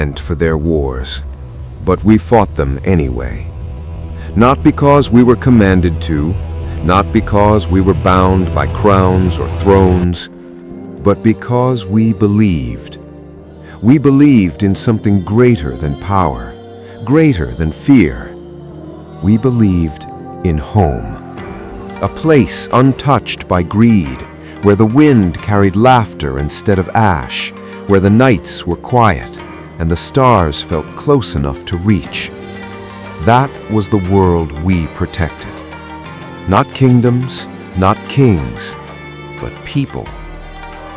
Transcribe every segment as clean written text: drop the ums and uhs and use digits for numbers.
and for their wars, but we fought them anyway. Not because we were commanded to, not because we were bound by crowns or thrones, but because we believed. We believed in something greater than power, greater than fear. We believed in home, a place untouched by greed, where the wind carried laughter instead of ash, where the nights were quiet and the stars felt close enough to reach. That was the world we protected. Not kingdoms, not kings, but people.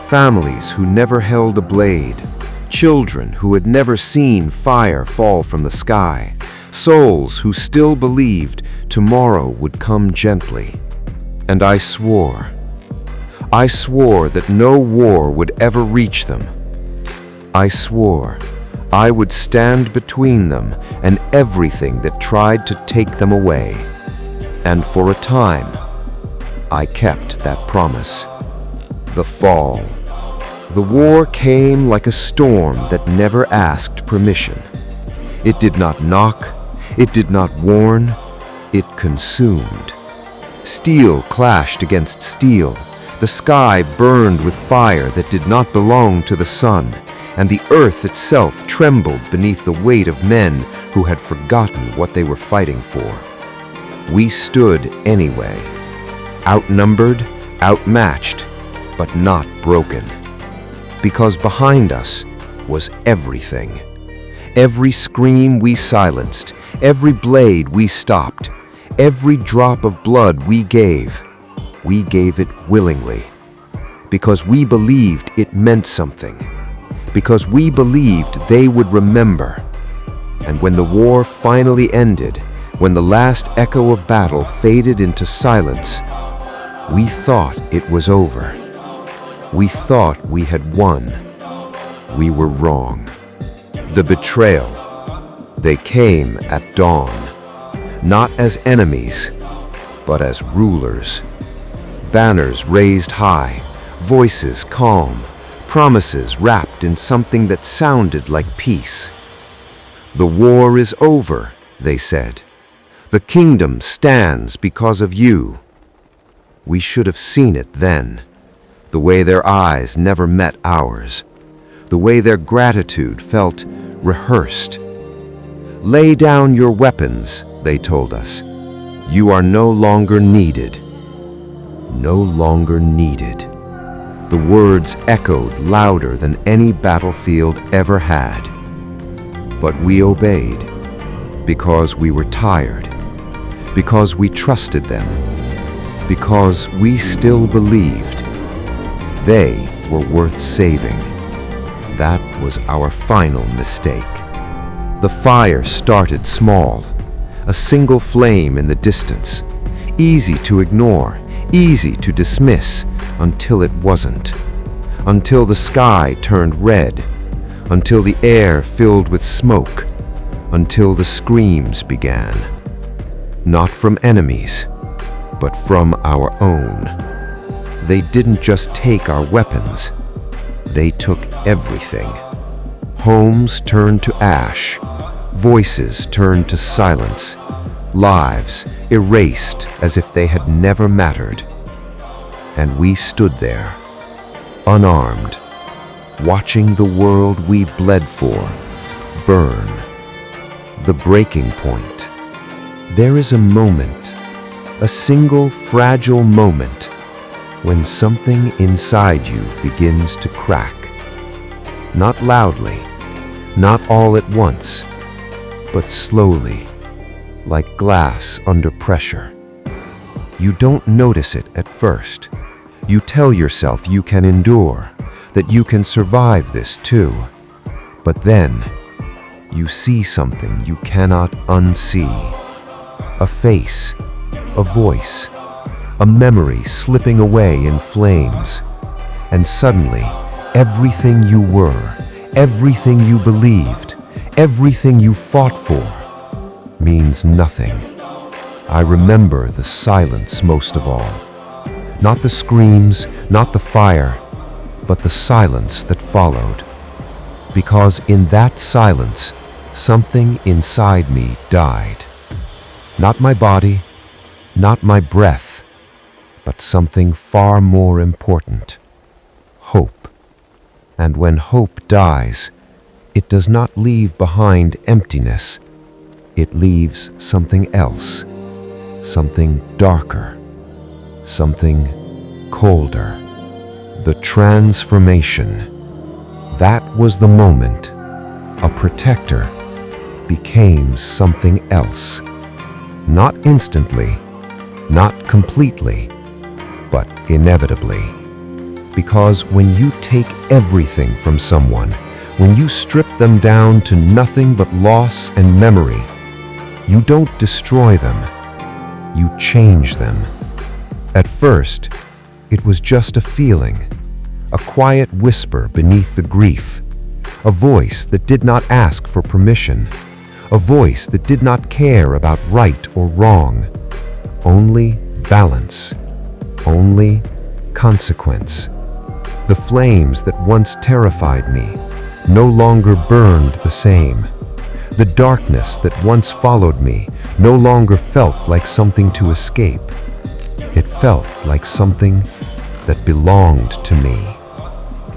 Families who never held a blade, children who had never seen fire fall from the sky, souls who still believed tomorrow would come gently. And I swore that no war would ever reach them. I swore I would stand between them and everything that tried to take them away. And for a time, I kept that promise. The fall. The war came like a storm that never asked permission. It did not knock, it did not warn, it consumed. Steel clashed against steel. The sky burned with fire that did not belong to the sun, and the earth itself trembled beneath the weight of men who had forgotten what they were fighting for. We stood anyway, outnumbered, outmatched, but not broken. Because behind us was everything. Every scream we silenced, every blade we stopped, every drop of blood we gave it willingly. Because we believed it meant something. Because we believed they would remember. And when the war finally ended, when the last echo of battle faded into silence, we thought it was over. We thought we had won. We were wrong. The betrayal. They came at dawn, not as enemies, but as rulers. Banners raised high, voices calm, promises wrapped in something that sounded like peace. The war is over, they said. The kingdom stands because of you. We should have seen it then, the way their eyes never met ours, the way their gratitude felt rehearsed. Lay down your weapons, they told us. You are no longer needed. No longer needed. The words echoed louder than any battlefield ever had. But we obeyed, because we were tired, because we trusted them, because we still believed they were worth saving. That was our final mistake. The fire started small, a single flame in the distance, easy to ignore, easy to dismiss, until it wasn't. Until the sky turned red, until the air filled with smoke, until the screams began. Not from enemies, but from our own. They didn't just take our weapons, they took everything. Homes turned to ash, voices turned to silence, lives erased as if they had never mattered. And we stood there, unarmed, watching the world we bled for burn. The breaking point. There is a moment, a single fragile moment, when something inside you begins to crack. Not loudly, not all at once, but slowly, like glass under pressure. You don't notice it at first. You tell yourself you can endure, that you can survive this too. But then, you see something you cannot unsee. A face, a voice, a memory slipping away in flames. And suddenly, everything you were, everything you believed, everything you fought for, means nothing. I remember the silence most of all. Not the screams, not the fire, but the silence that followed. because in that silence, something inside me died. Not my body, not my breath, but something far more important: hope. And when hope dies, it does not leave behind emptiness. It leaves something else, something darker, something colder. The transformation. That was the moment. A protector became something else. Not instantly, not completely, but inevitably. Because when you take everything from someone, when you strip them down to nothing but loss and memory, you don't destroy them, you change them. At first, it was just a feeling, a quiet whisper beneath the grief, a voice that did not ask for permission, a voice that did not care about right or wrong, only balance, only consequence. The flames that once terrified me no longer burned the same. The darkness that once followed me no longer felt like something to escape. It felt like something that belonged to me.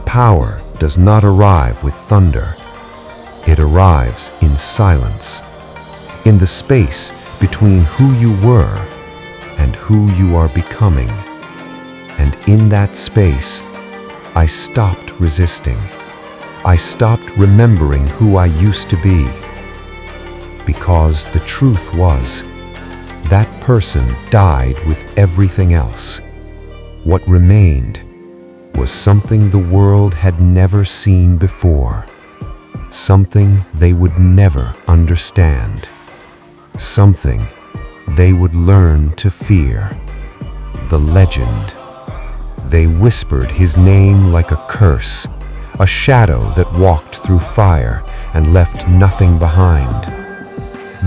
Power does not arrive with thunder. It arrives in silence, in the space between who you were and who you are becoming. And in that space, I stopped resisting. I stopped remembering who I used to be. Because the truth was, that person died with everything else. What remained was something the world had never seen before, something they would never understand, something they would learn to fear: the legend. They whispered his name like a curse, a shadow that walked through fire and left nothing behind.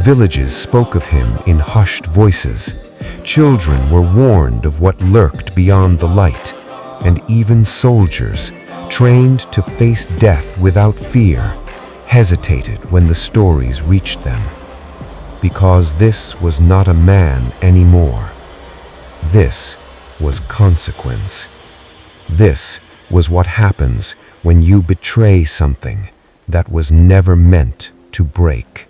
Villages spoke of him in hushed voices. Children were warned of what lurked beyond the light, and even soldiers, trained to face death without fear, hesitated when the stories reached them. Because this was not a man anymore. This was consequence. This was what happens when you betray something that was never meant to break.